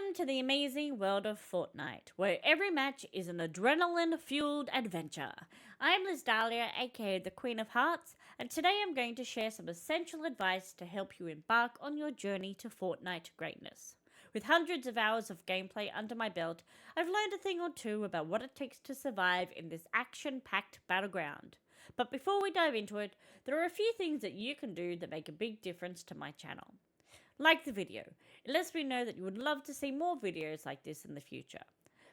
Welcome to the amazing world of Fortnite, where every match is an adrenaline-fueled adventure. I'm Lisdalia, aka the Queen of Hearts, and today I'm going to share some essential advice to help you embark on your journey to Fortnite greatness. With hundreds of hours of gameplay under my belt, I've learned a thing or two about what it takes to survive in this action-packed battleground. But before we dive into it, there are a few things that you can do that make a big difference to my channel. Like the video. It lets me know that you would love to see more videos like this in the future.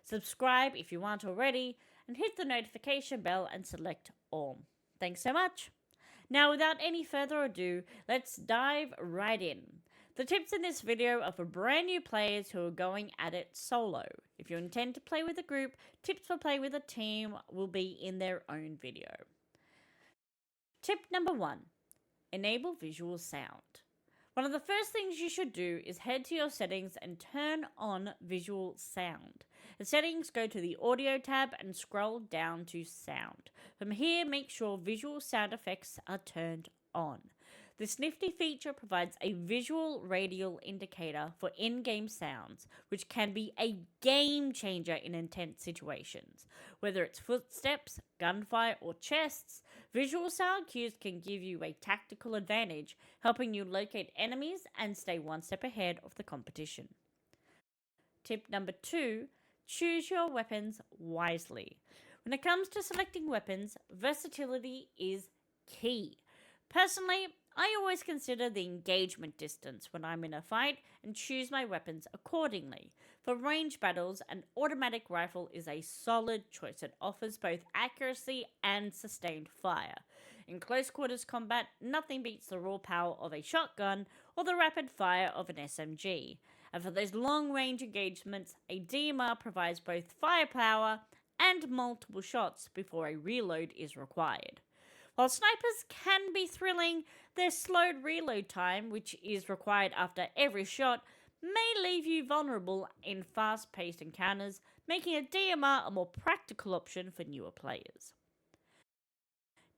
Subscribe if you aren't already, and hit the notification bell and select all. Thanks so much! Now without any further ado, let's dive right in. The tips in this video are for brand new players who are going at it solo. If you intend to play with a group, tips for playing with a team will be in their own video. Tip number 1. Enable visual sound. One of the first things you should do is head to your settings and turn on visual sound. The settings, go to the audio tab and scroll down to sound. From here, make sure visual sound effects are turned on. This nifty feature provides a visual radial indicator for in-game sounds, which can be a game changer in intense situations. Whether it's footsteps, gunfire, or chests, visual sound cues can give you a tactical advantage, helping you locate enemies and stay one step ahead of the competition. Tip number 2, choose your weapons wisely. When it comes to selecting weapons, versatility is key. Personally, I always consider the engagement distance when I'm in a fight and choose my weapons accordingly. For range battles, an automatic rifle is a solid choice. It offers both accuracy and sustained fire. In close quarters combat, nothing beats the raw power of a shotgun or the rapid fire of an SMG. And for those long range engagements, a DMR provides both firepower and multiple shots before a reload is required. While snipers can be thrilling, their slowed reload time, which is required after every shot, may leave you vulnerable in fast-paced encounters, making a DMR a more practical option for newer players.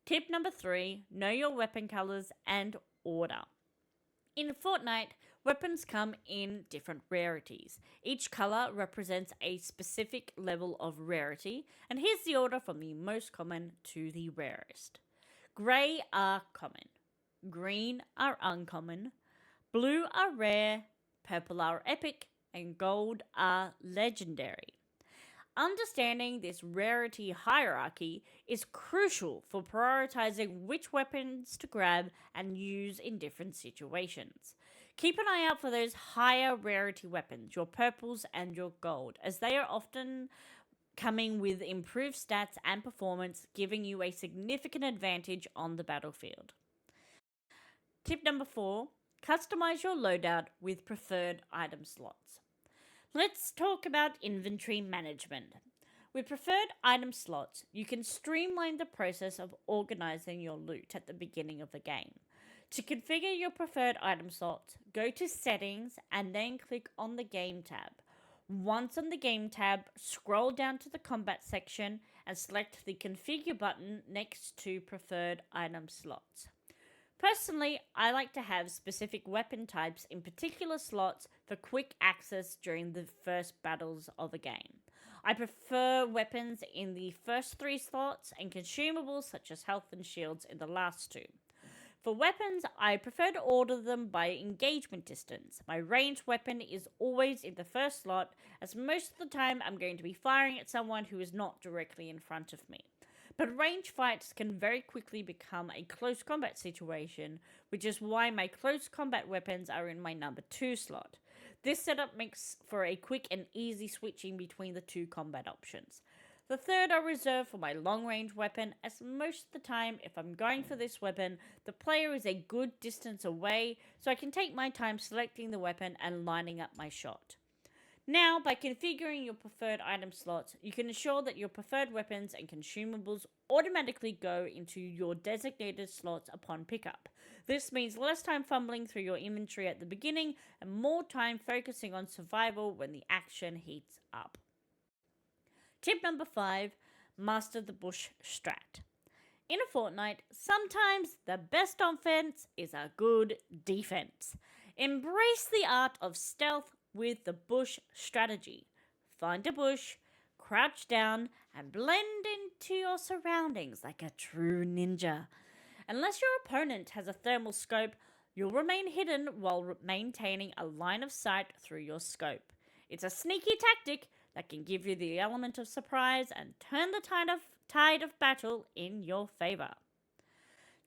Tip number 3, know your weapon colors and order. In Fortnite, weapons come in different rarities. Each color represents a specific level of rarity, and here's the order from the most common to the rarest. Grey are common, green are uncommon, blue are rare, purple are epic, and gold are legendary. Understanding this rarity hierarchy is crucial for prioritizing which weapons to grab and use in different situations. Keep an eye out for those higher rarity weapons, your purples and your gold, as they are often coming with improved stats and performance, giving you a significant advantage on the battlefield. Tip number 4, customize your loadout with preferred item slots. Let's talk about inventory management. With preferred item slots, you can streamline the process of organizing your loot at the beginning of the game. To configure your preferred item slots, go to Settings and then click on the Game tab. Once on the Game tab, scroll down to the Combat section and select the Configure button next to Preferred Item Slots. Personally, I like to have specific weapon types in particular slots for quick access during the first battles of a game. I prefer weapons in the first 3 slots and consumables such as health and shields in the last 2. For weapons, I prefer to order them by engagement distance. My ranged weapon is always in the first slot, as most of the time I'm going to be firing at someone who is not directly in front of me. But range fights can very quickly become a close combat situation, which is why my close combat weapons are in my number 2 slot. This setup makes for a quick and easy switching between the 2 combat options. The third are reserved for my long-range weapon, as most of the time, if I'm going for this weapon, the player is a good distance away, so I can take my time selecting the weapon and lining up my shot. Now, by configuring your preferred item slots, you can ensure that your preferred weapons and consumables automatically go into your designated slots upon pickup. This means less time fumbling through your inventory at the beginning and more time focusing on survival when the action heats up. Tip number 5, master the bush strat. In a Fortnite, sometimes the best offense is a good defense. Embrace the art of stealth with the bush strategy. Find a bush, crouch down, and blend into your surroundings like a true ninja. Unless your opponent has a thermal scope, you'll remain hidden while maintaining a line of sight through your scope. It's a sneaky tactic that can give you the element of surprise and turn the tide of battle in your favor.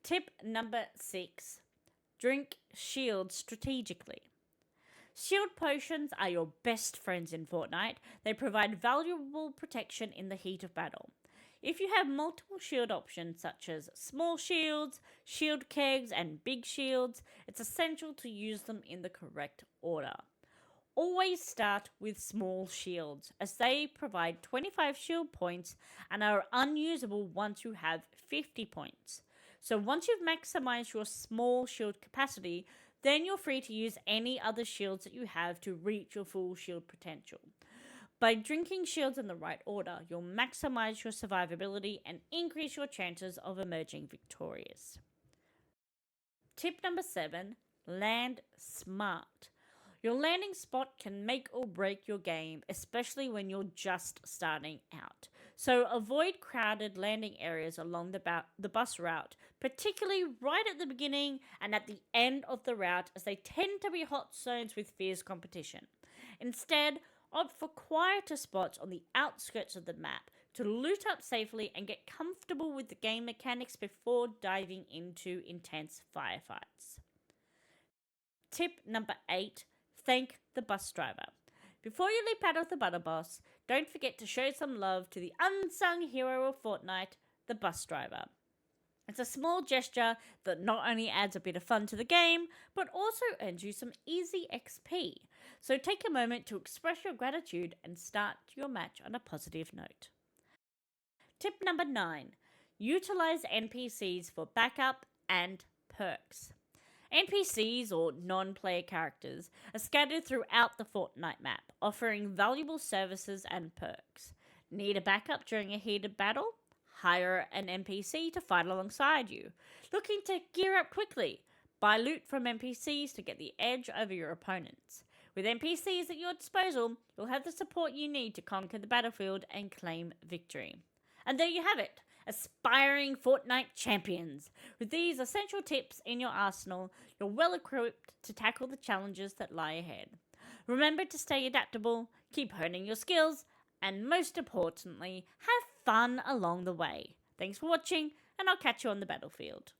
Tip number 6. Drink shields strategically. Shield potions are your best friends in Fortnite. They provide valuable protection in the heat of battle. If you have multiple shield options such as small shields, shield kegs, and big shields, it's essential to use them in the correct order. Always start with small shields as they provide 25 shield points and are unusable once you have 50 points. So once you've maximized your small shield capacity, then you're free to use any other shields that you have to reach your full shield potential. By drinking shields in the right order, you'll maximize your survivability and increase your chances of emerging victorious. Tip number 7. Land smart. Your landing spot can make or break your game, especially when you're just starting out. So avoid crowded landing areas along the bus route, particularly right at the beginning and at the end of the route, as they tend to be hot zones with fierce competition. Instead, opt for quieter spots on the outskirts of the map to loot up safely and get comfortable with the game mechanics before diving into intense firefights. Tip number 8. Thank the bus driver. Before you leap out of the butter bus, don't forget to show some love to the unsung hero of Fortnite, the bus driver. It's a small gesture that not only adds a bit of fun to the game, but also earns you some easy XP. So take a moment to express your gratitude and start your match on a positive note. Tip number 9. Utilize NPCs for backup and perks. NPCs, or non-player characters, are scattered throughout the Fortnite map, offering valuable services and perks. Need a backup during a heated battle? Hire an NPC to fight alongside you. Looking to gear up quickly? Buy loot from NPCs to get the edge over your opponents. With NPCs at your disposal, you'll have the support you need to conquer the battlefield and claim victory. And there you have it, aspiring Fortnite champions. With these essential tips in your arsenal, you're well equipped to tackle the challenges that lie ahead. Remember to stay adaptable, keep honing your skills, and most importantly, have fun along the way. Thanks for watching, and I'll catch you on the battlefield.